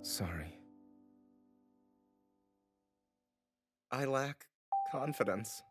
Sorry. I lack confidence.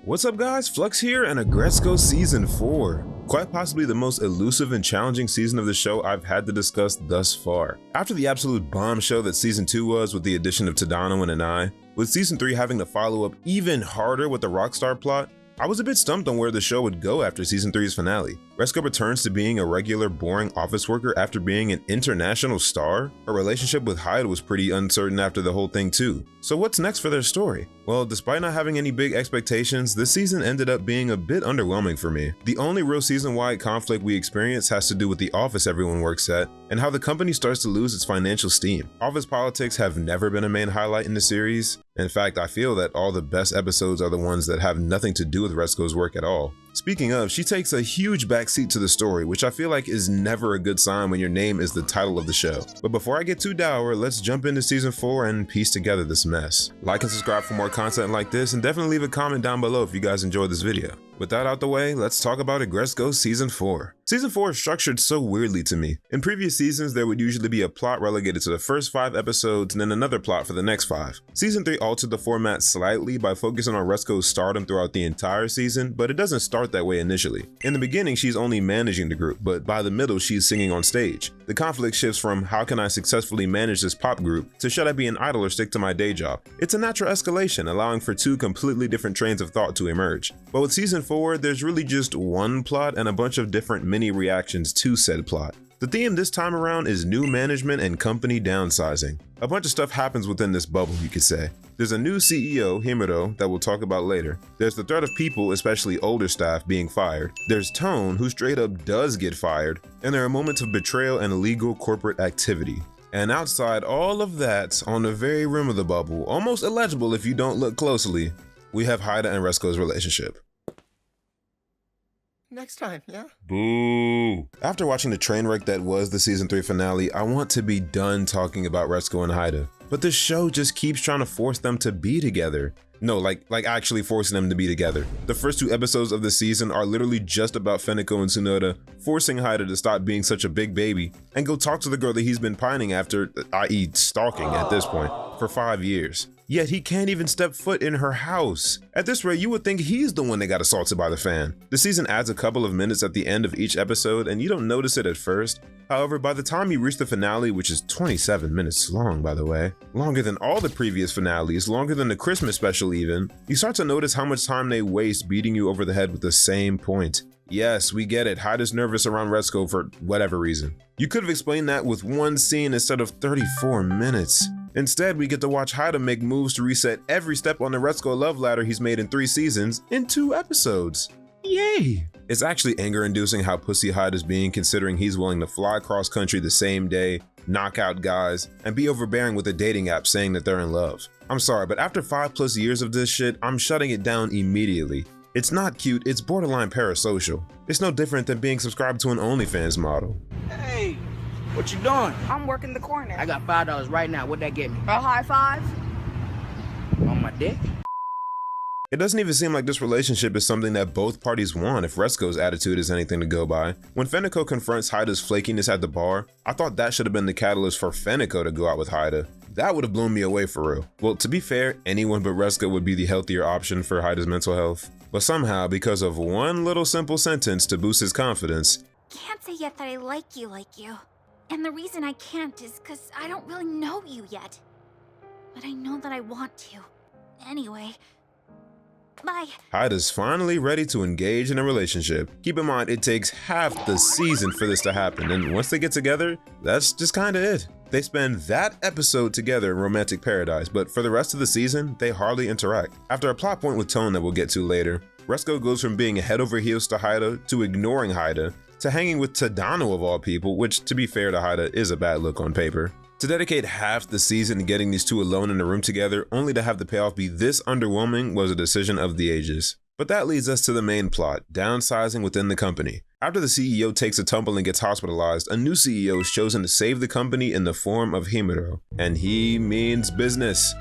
What's up guys, Flux here and Aggretsuko Season 4. Quite possibly the most elusive and challenging season of the show I've had to discuss thus far. After the absolute bombshell that Season 2 was with the addition of Tadano and Anai, with Season 3 having to follow up even harder with the Rockstar plot, I was a bit stumped on where the show would go after Season 3's finale. Retsuko returns to being a regular, boring office worker after being an international star? Her relationship with Haida was pretty uncertain after the whole thing too. So what's next for their story? Well, despite not having any big expectations, this season ended up being a bit underwhelming for me. The only real season-wide conflict we experience has to do with the office everyone works at, and how the company starts to lose its financial steam. Office politics have never been a main highlight in the series. In fact, I feel that all the best episodes are the ones that have nothing to do with Retsuko's work at all. Speaking of, she takes a huge backseat to the story, which I feel like is never a good sign when your name is the title of the show. But before I get too dour, let's jump into Season 4 and piece together this mess. Like and subscribe for more content like this, and definitely leave a comment down below if you guys enjoyed this video. With that out the way, let's talk about Aggretsuko Season 4. Season 4 is structured so weirdly to me. In previous seasons, there would usually be a plot relegated to the first 5 episodes and then another plot for the next 5. Season 3 altered the format slightly by focusing on Retsuko's stardom throughout the entire season, but it doesn't start that way initially. In the beginning, she's only managing the group, but by the middle, she's singing on stage. The conflict shifts from how can I successfully manage this pop group to should I be an idol or stick to my day job. It's a natural escalation, allowing for 2 completely different trains of thought to emerge. But with Season 4, there's really just one plot and a bunch of different mini reactions to said plot. The theme this time around is new management and company downsizing. A bunch of stuff happens within this bubble, you could say. There's a new CEO, Himuro, that we'll talk about later. There's the threat of people, especially older staff, being fired. There's Tone, who straight up does get fired. And there are moments of betrayal and illegal corporate activity. And outside all of that, on the very rim of the bubble, almost illegible if you don't look closely, we have Haida and Retsuko's relationship. Next time, yeah? Boo! After watching the train wreck that was the Season 3 finale, I want to be done talking about Retsuko and Haida. But the show just keeps trying to force them to be together. No, like actually forcing them to be together. The first 2 episodes of the season are literally just about Feneko and Tsunoda forcing Haida to stop being such a big baby and go talk to the girl that he's been pining after, i.e. stalking at this point, for 5 years. Yet he can't even step foot in her house. At this rate, you would think he's the one that got assaulted by the fan. The season adds a couple of minutes at the end of each episode and you don't notice it at first. However, by the time you reach the finale, which is 27 minutes long by the way, longer than all the previous finales, longer than the Christmas special even, you start to notice how much time they waste beating you over the head with the same point. Yes, we get it, Haida's nervous around Retsuko for whatever reason. You could have explained that with one scene instead of 34 minutes. Instead, we get to watch Haida make moves to reset every step on the Retsuko love ladder he's made in 3 seasons in 2 episodes. Yay! It's actually anger-inducing how pussy Haida's being, considering he's willing to fly cross country the same day, knock out guys, and be overbearing with a dating app saying that they're in love. I'm sorry, but after 5+ years of this shit, I'm shutting it down immediately. It's not cute, it's borderline parasocial. It's no different than being subscribed to an OnlyFans model. Hey, what you doing? I'm working the corner. I got $5 right now. What'd that get me? A high five? On my dick? It doesn't even seem like this relationship is something that both parties want if Retsuko's attitude is anything to go by. When Feneko confronts Haida's flakiness at the bar, I thought that should have been the catalyst for Feneko to go out with Haida. That would have blown me away for real. Well, to be fair, anyone but Retsuko would be the healthier option for Haida's mental health. But somehow, because of one little simple sentence to boost his confidence, Can't say yet that I like you. And the reason I can't is because I don't really know you yet. But I know that I want to. Anyway, bye. Haida's finally ready to engage in a relationship. Keep in mind, it takes half the season for this to happen, and once they get together, that's just kinda it. They spend that episode together in romantic paradise, but for the rest of the season, they hardly interact. After a plot point with Tone that we'll get to later, Retsuko goes from being head over heels to Haida to ignoring Haida to hanging with Tadano of all people, which to be fair to Haida is a bad look on paper. To dedicate half the season to getting these 2 alone in a room together only to have the payoff be this underwhelming was a decision of the ages. But that leads us to the main plot, downsizing within the company. After the CEO takes a tumble and gets hospitalized, a new CEO is chosen to save the company in the form of Himuro. And he means business.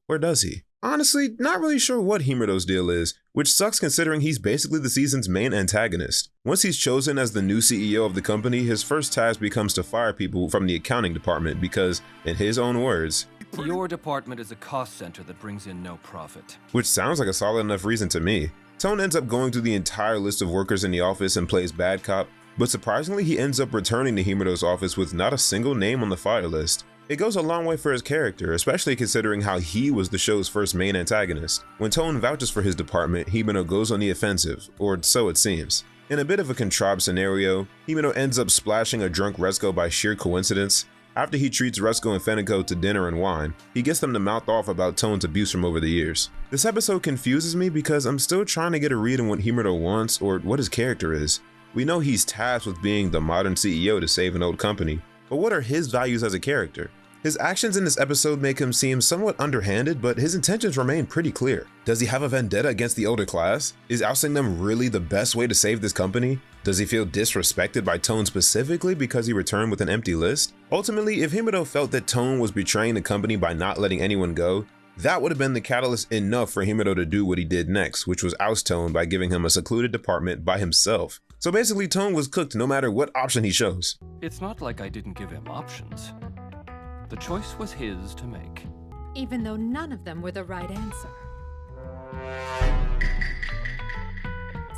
Where does he? Honestly, not really sure what Himuro's deal is, which sucks considering he's basically the season's main antagonist. Once he's chosen as the new CEO of the company, his first task becomes to fire people from the accounting department because, in his own words, your department is a cost center that brings in no profit. which sounds like a solid enough reason to me. Tone ends up going through the entire list of workers in the office and plays bad cop, but surprisingly he ends up returning to Himuro's office with not a single name on the fire list. It goes a long way for his character, especially considering how he was the show's first main antagonist. When Tone vouches for his department, Himuro goes on the offensive, or so it seems. In a bit of a contrived scenario, Himuro ends up splashing a drunk Retsuko by sheer coincidence. After he treats Retsuko and Feniko to dinner and wine, he gets them to mouth off about Tone's abuse from over the years. This episode confuses me because I'm still trying to get a read on what Himuro wants or what his character is. We know he's tasked with being the modern CEO to save an old company, but what are his values as a character? His actions in this episode make him seem somewhat underhanded, but his intentions remain pretty clear. Does he have a vendetta against the older class? Is ousting them really the best way to save this company? Does he feel disrespected by Tone specifically because he returned with an empty list? Ultimately, if Himuro felt that Tone was betraying the company by not letting anyone go, that would have been the catalyst enough for Himuro to do what he did next, which was oust Tone by giving him a secluded department by himself. So basically, Tone was cooked no matter what option he chose. It's not like I didn't give him options. The choice was his to make. Even though none of them were the right answer.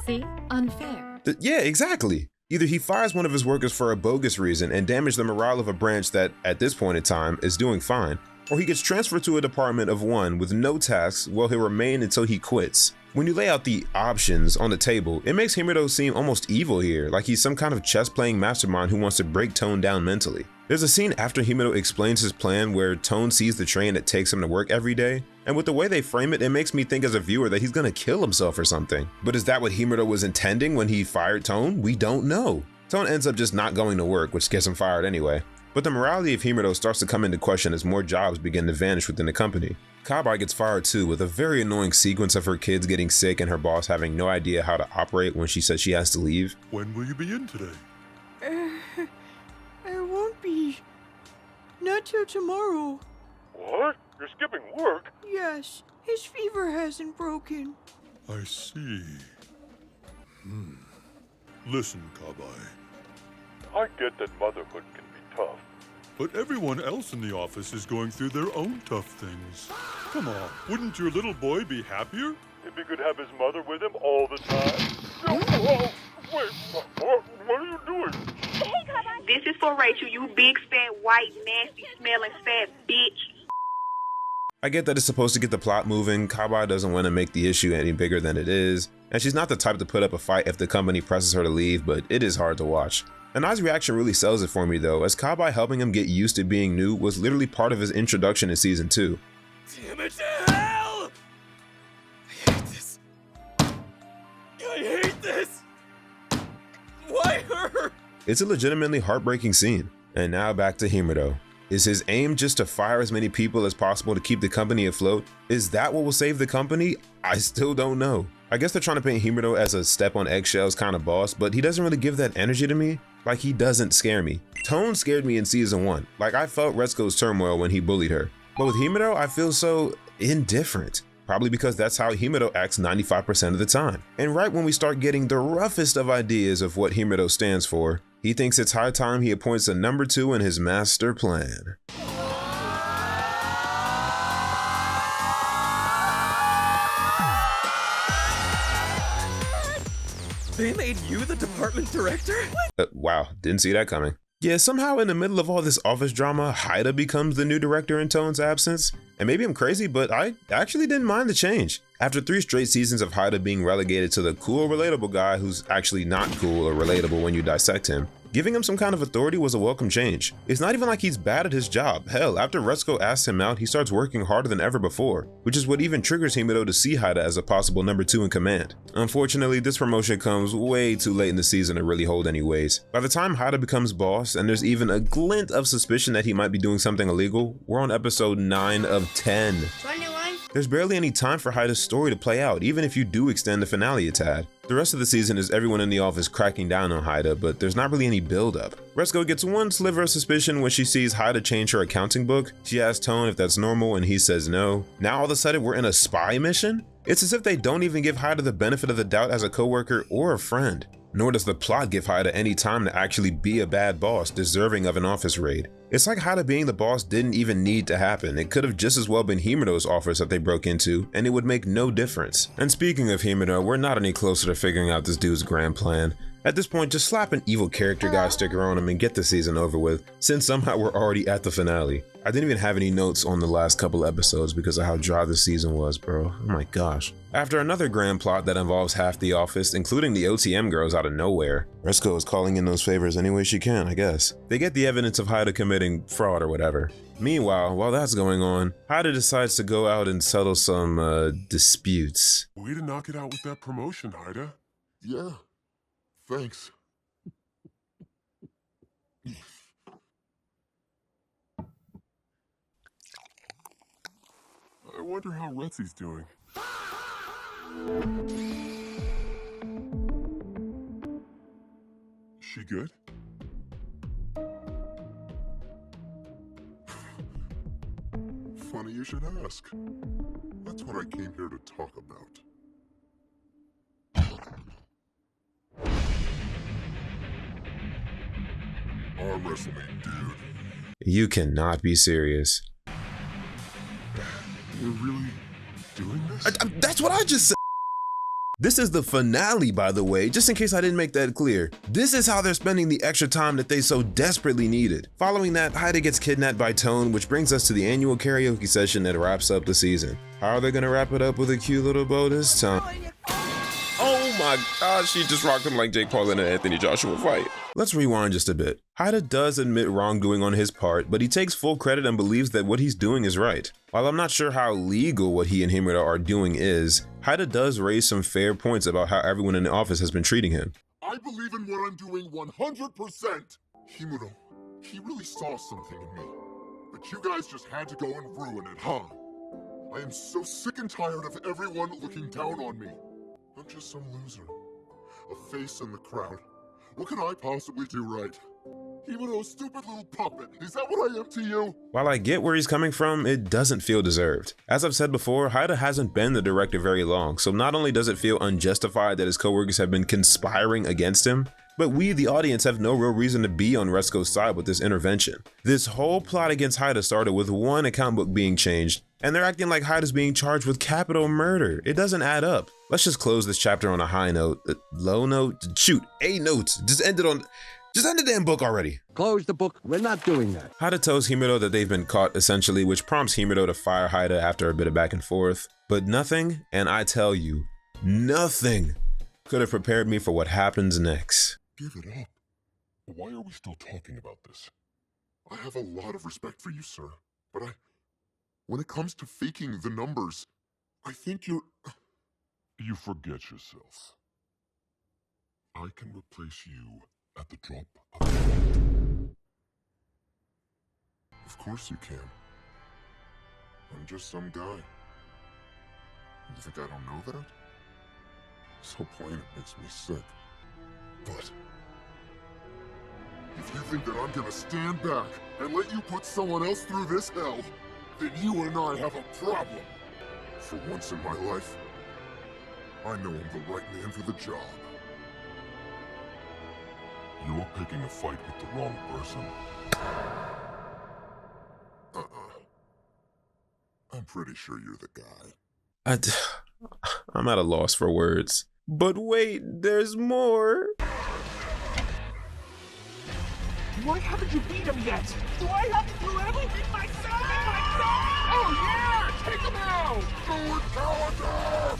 See? Unfair. Yeah, exactly. Either he fires one of his workers for a bogus reason and damages the morale of a branch that, at this point in time, is doing fine, or he gets transferred to a department of one with no tasks while he'll remain until he quits. When you lay out the options on the table, it makes Himuro seem almost evil here, like he's some kind of chess-playing mastermind who wants to break Tone down mentally. There's a scene after Himuro explains his plan where Tone sees the train that takes him to work every day, and with the way they frame it, it makes me think as a viewer that he's gonna kill himself or something. But is that what Himuro was intending when he fired Tone? We don't know. Tone ends up just not going to work, which gets him fired anyway. But the morality of Himuro starts to come into question as more jobs begin to vanish within the company. Kabai gets fired too, with a very annoying sequence of her kids getting sick and her boss having no idea how to operate when she says she has to leave. When will you be in today? I won't be. Not till tomorrow. What? You're skipping work? Yes, his fever hasn't broken. I see. Listen, Kabai. I get that motherhood can be tough. But everyone else in the office is going through their own tough things. Come on, wouldn't your little boy be happier if he could have his mother with him all the time? Oh, wait, what are you doing? This is for Rachel, you big, fat, white, nasty, smelling, fat bitch. I get that it's supposed to get the plot moving. Kabai doesn't want to make the issue any bigger than it is, and she's not the type to put up a fight if the company presses her to leave, but it is hard to watch. Anai's reaction really sells it for me though, as Kabai helping him get used to being new was literally part of his introduction in season 2. Damn it to hell! I hate this. I hate this! Why her? It's a legitimately heartbreaking scene. And now back to Himuro. Is his aim just to fire as many people as possible to keep the company afloat? Is that what will save the company? I still don't know. I guess they're trying to paint Himuro as a step on eggshells kind of boss, but he doesn't really give that energy to me. Like, he doesn't scare me. Tone scared me in season 1. Like, I felt Retsuko's turmoil when he bullied her. But with Himuro, I feel so indifferent. Probably because that's how Himuro acts 95% of the time. And right when we start getting the roughest of ideas of what Himuro stands for, he thinks it's high time he appoints a number 2 in his master plan. They made you the department director? Wow, didn't see that coming. Yeah, somehow in the middle of all this office drama, Haida becomes the new director in Tone's absence. And maybe I'm crazy, but I actually didn't mind the change. After 3 straight seasons of Haida being relegated to the cool, relatable guy who's actually not cool or relatable when you dissect him, giving him some kind of authority was a welcome change. It's not even like he's bad at his job. Hell, after Retsuko asks him out, he starts working harder than ever before, which is what even triggers Himuro to see Haida as a possible number 2 in command. Unfortunately, this promotion comes way too late in the season to really hold any weight. By the time Haida becomes boss, and there's even a glint of suspicion that he might be doing something illegal, we're on episode 9 of 10. 21, There's barely any time for Haida's story to play out, even if you do extend the finale a tad. The rest of the season is everyone in the office cracking down on Haida, but there's not really any build-up. Retsuko gets one sliver of suspicion when she sees Haida change her accounting book. She asks Tone if that's normal and he says no. Now all of a sudden we're in a spy mission? It's as if they don't even give Haida the benefit of the doubt as a coworker or a friend. Nor does the plot give Haida any time to actually be a bad boss deserving of an office raid. It's like Haida being the boss didn't even need to happen. It could have just as well been Himuro's office that they broke into, and it would make no difference. And speaking of Himuro, we're not any closer to figuring out this dude's grand plan. At this point, just slap an evil character guy sticker on him and get the season over with, since somehow we're already at the finale. I didn't even have any notes on the last couple episodes because of how dry the season was, bro. Oh my gosh. After another grand plot that involves half the office, including the OTM girls out of nowhere, Retsuko is calling in those favors any way she can, I guess. They get the evidence of Haida committing fraud or whatever. Meanwhile, while that's going on, Haida decides to go out and settle some, disputes. Way to knock it out with that promotion, Haida. Yeah. Thanks. I wonder how Retsy's doing. She good? Funny you should ask. That's what I came here to talk about. Arm wrestle me, dude. You cannot be serious. You're really doing this? That's what I just said. This is the finale, by the way, just in case I didn't make that clear. This is how they're spending the extra time that they so desperately needed. Following that, Haida gets kidnapped by Tone, which brings us to the annual karaoke session that wraps up the season. How are they gonna wrap it up with a cute little bow this time? Oh my gosh, she just rocked him like Jake Paul in an Anthony Joshua fight. Let's rewind just a bit. Haida does admit wrongdoing on his part, but he takes full credit and believes that what he's doing is right. While I'm not sure how legal what he and Himuro are doing is, Haida does raise some fair points about how everyone in the office has been treating him. I believe in what I'm doing 100%! Himuro, he really saw something in me. But you guys just had to go and ruin it, huh? I am so sick and tired of everyone looking down on me. I'm just some loser. A face in the crowd. What could I possibly do right? Himuro's stupid little puppet. Is that what I am to you? While I get where he's coming from, it doesn't feel deserved. As I've said before, Haida hasn't been the director very long, so not only does it feel unjustified that his coworkers have been conspiring against him, but we, the audience, have no real reason to be on Retsuko's side with this intervention. This whole plot against Haida started with one account book being changed, and they're acting like Haida's being charged with capital murder. It doesn't add up. Let's just close this chapter on a high note. Low note? Shoot, A notes. Just end the damn book already. Close the book. We're not doing that. Haida tells Himuro that they've been caught essentially, which prompts Himuro to fire Haida after a bit of back and forth. But nothing, and I tell you, nothing could have prepared me for what happens next. Give it up. Why are we still talking about this? I have a lot of respect for you, sir. But when it comes to faking the numbers, I think you forget yourself. I can replace you at the drop of a hat. Of course you can. I'm just some guy. You think I don't know that? So plain it makes me sick. But if you think that I'm gonna stand back and let you put someone else through this hell, then you and I have a problem. For once in my life, I know I'm the right man for the job. You're picking a fight with the wrong person. I'm pretty sure you're the guy. I'm at a loss for words. But wait, there's more. Why haven't you beat him yet? Do I have to do everything myself? Oh yeah! Take him out! Do it, calendar!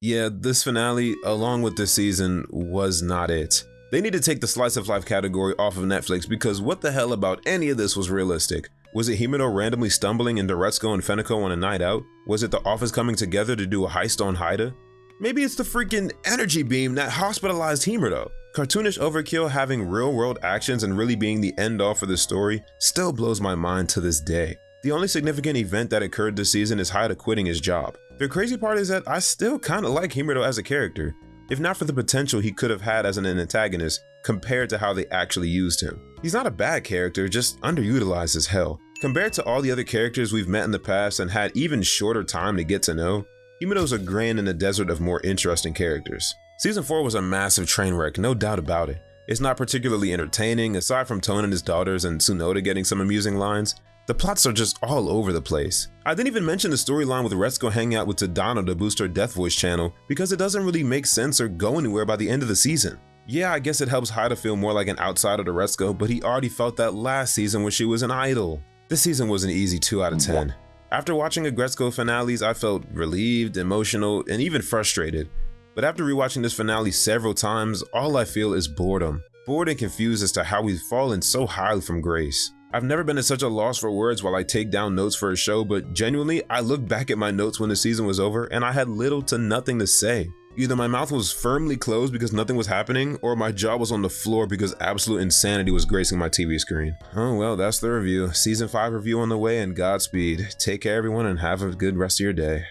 Yeah, this finale, along with this season, was not it. They need to take the slice of life category off of Netflix because what the hell about any of this was realistic? Was it Himuro randomly stumbling into Retsuko and Feneko on a night out? Was it the office coming together to do a heist on Haida? Maybe it's the freaking energy beam that hospitalized Himuro. Cartoonish overkill having real world actions and really being the end all for the story still blows my mind to this day. The only significant event that occurred this season is Haida quitting his job. The crazy part is that I still kinda like Himuro as a character, if not for the potential he could have had as an antagonist compared to how they actually used him. He's not a bad character, just underutilized as hell. Compared to all the other characters we've met in the past and had even shorter time to get to know, Himuro's a grain in the desert of more interesting characters. Season 4 was a massive train wreck, no doubt about it. It's not particularly entertaining, aside from Tone and his daughters and Tsunoda getting some amusing lines. The plots are just all over the place. I didn't even mention the storyline with Retsuko hanging out with Tadano to boost her Death Voice channel because it doesn't really make sense or go anywhere by the end of the season. Yeah, I guess it helps Haida feel more like an outsider to Retsuko, but he already felt that last season when she was an idol. This season was an easy 2 out of 10. After watching Aggretsuko finales, I felt relieved, emotional, and even frustrated. But after rewatching this finale several times, all I feel is boredom. Bored and confused as to how we've fallen so highly from grace. I've never been at such a loss for words while I take down notes for a show, but genuinely, I looked back at my notes when the season was over and I had little to nothing to say. Either my mouth was firmly closed because nothing was happening, or my jaw was on the floor because absolute insanity was gracing my TV screen. Oh well, that's the review. Season 5 review on the way, and Godspeed. Take care everyone and have a good rest of your day.